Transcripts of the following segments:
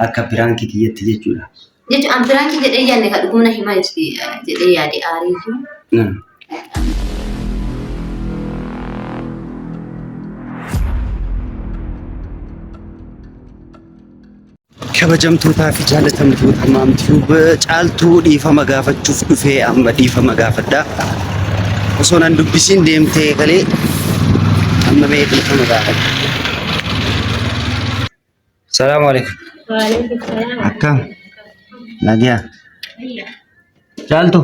akka pirankii kiyyatti jechuudha. Jechuun an pirankii jedhee yaadne kan dhugumna himaa jedhee yaade aariitu. Kabajamtootaa fi jaalatamtoota maamtuu caaltuu dhiifama gaafachuuf dhufee amma dhiifama gaafadhaa. Osoo nan dubbisiin deemtee galee amma mee dhiifama gaafadha. Salaamu alaikum. Waalaikum salaam. Akkam? Nagiyaa. Caaltu.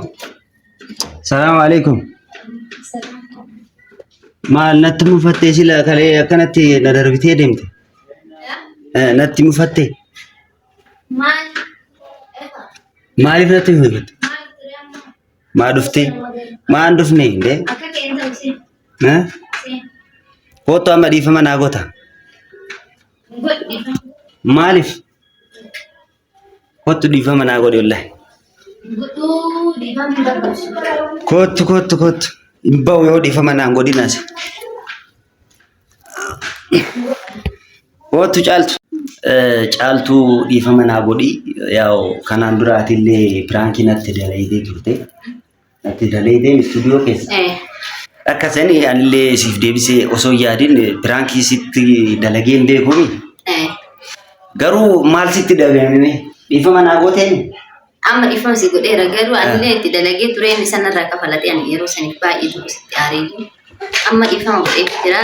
Salaamu alaikum. Maal natti mufattee sila kalee akkanatti na darbitee deemte? Natti mufattee? Maaliif natti mufatte? Maa dhuftee? Maan dhufne indee? Kootu amma dhiifama naa goota. Maaliif? Kootu dhiifama naa godhe wallahi. Kootu. Imbau yoo dhiifama naa godhinaas. Kootu caaltu. Caaltuu dhiifama naa godhi. Yaa'u kanaan duraatillee pirankii natti dalaydee turte. Natti dalaydee istuudiyoo keessa. Akkasanii anillee siif deebisee osoo yaadin pirankii sitti dalageen beekuni. Garuu maal sitti dhagahame? Dhiifama naa gooteen? Amma dhiifama si godheera garuu anillee itti dalagee ture inni sanarraa kafalatee ani yeroo saniif baay'ee ture sitti aariitu. Amma dhiifama godhee jira.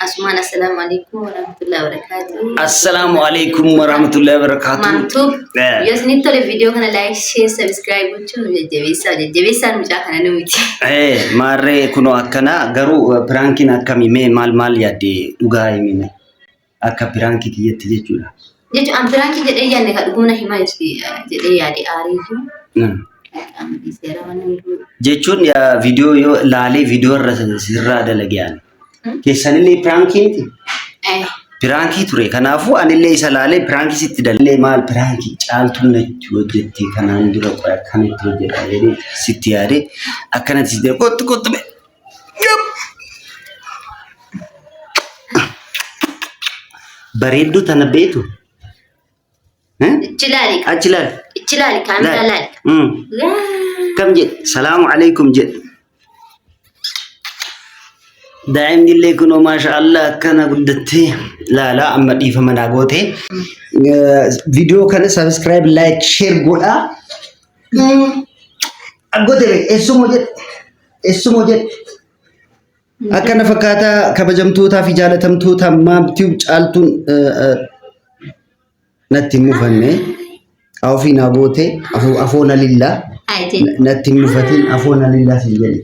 Asumaan assalamu alaikum warahmatullahi wabarakatuh. Assalamu alaikum warahmatullahi wabarakatuh. Mantu. Yoo isinitti tole viidiyoo kana like, share, subscribe gochuun jajjabeessaan mucaa kana namiti. Maarree kunoo akkana garuu pirankiin akkamii mee maal yaadde dhugaa himime akka pirankii kiyyatti jechuudha. Jechuun an pirankii jedhee yaadne kan dhugumna himaa jedhee yaade aariitu. Jechuun viidiyoo yoo laalee viidiyoo irra sirraa dalageen. Keessanillee pirankii miti. Pirankii ture. Kanaafuu anillee isa laalee pirankii sitti dalee maal pirankii caaltuu natti hojjettee kanaan dura qo'a akkamitti hojjedha jedhee sitti yaade akkanatti sitti kottu be. Bareedduu tana beetu. Ichilaali kaamera laali. Kam jedhe salaamu alaikum jedhe. Daa'imni illee kunoo maashaallah akkana guddattee laala amma dhiifama naa goote. Viidiyoo kana subscribe, like, share godhaa. Aggote eessumoo jedhe. Akkana fakkaataa kabajamtootaa fi jaalatamtoota maamtuu caaltuun natti hin mufanne. Ofii naa goote afoona lillaa. Natti hin mufatiin afoona lillaa siin jedhe.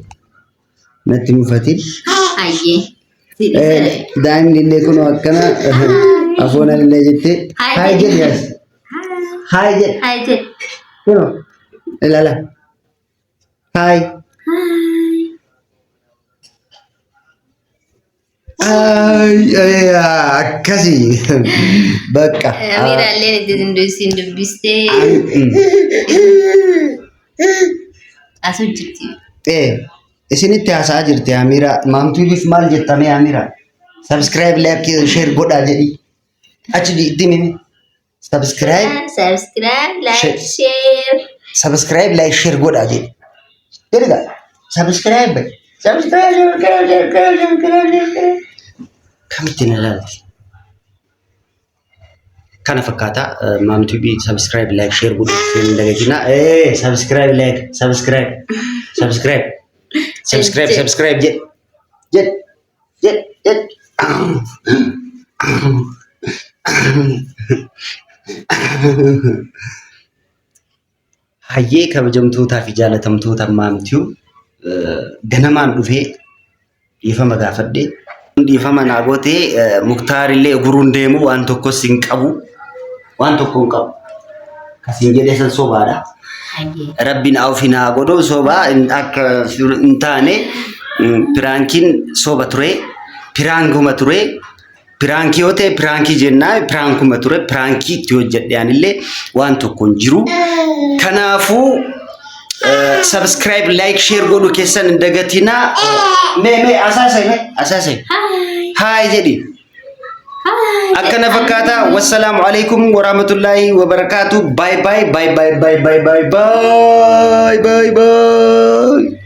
Natti hin mufatiin. Daa'imni illee kunoo akkana afoona illee jettee haay jedhe as. Haay jedhe. Kunoo ilaala. Haay. Akkasii bakka. Amiraallee itti dubbistee asuu jirti. Isinitti haasaa jirti Amira. Maamtuuf maal jettame Amira? Subscribe, like, share godhaa jedhi. Achi dhimmi. Subscribe, like, share godhaa jedhi. Jedhiga. Subscribe. Kamitti na ilaalti? Kana fakkaata maamtuubii subscribe, like, share godhaa hin dagatina. Subscribe, like, subscribe. Subscribe jet. Hayyee kabajamtootaa fi jaalatamtoota maamtuu ganamaan dhufee dhiifama gaafadhe. Dhiifama naa gootee Muktaarillee guruun deemu waan tokkos hin qabu. Kasiin jedhee san sobaadha. Rabbiin awfi naa godhu soba akka hin taane pirankiin soba ture. Pirankuma ture. Pirankii yoo ta'e pirankii jennaa pirankuma ture. Pirankii itti hojjedhe anillee waan tokko hin jiru. Kanaafuu subscribe, like, share godhu keessan hin dagatinaa. Mee asaasai. Haay jedhi. akkana fakkaata. Wassalaamu alaikum warahmatullahi wabarakatuh. Bye bye bye bye bye bye bye bye bye bye.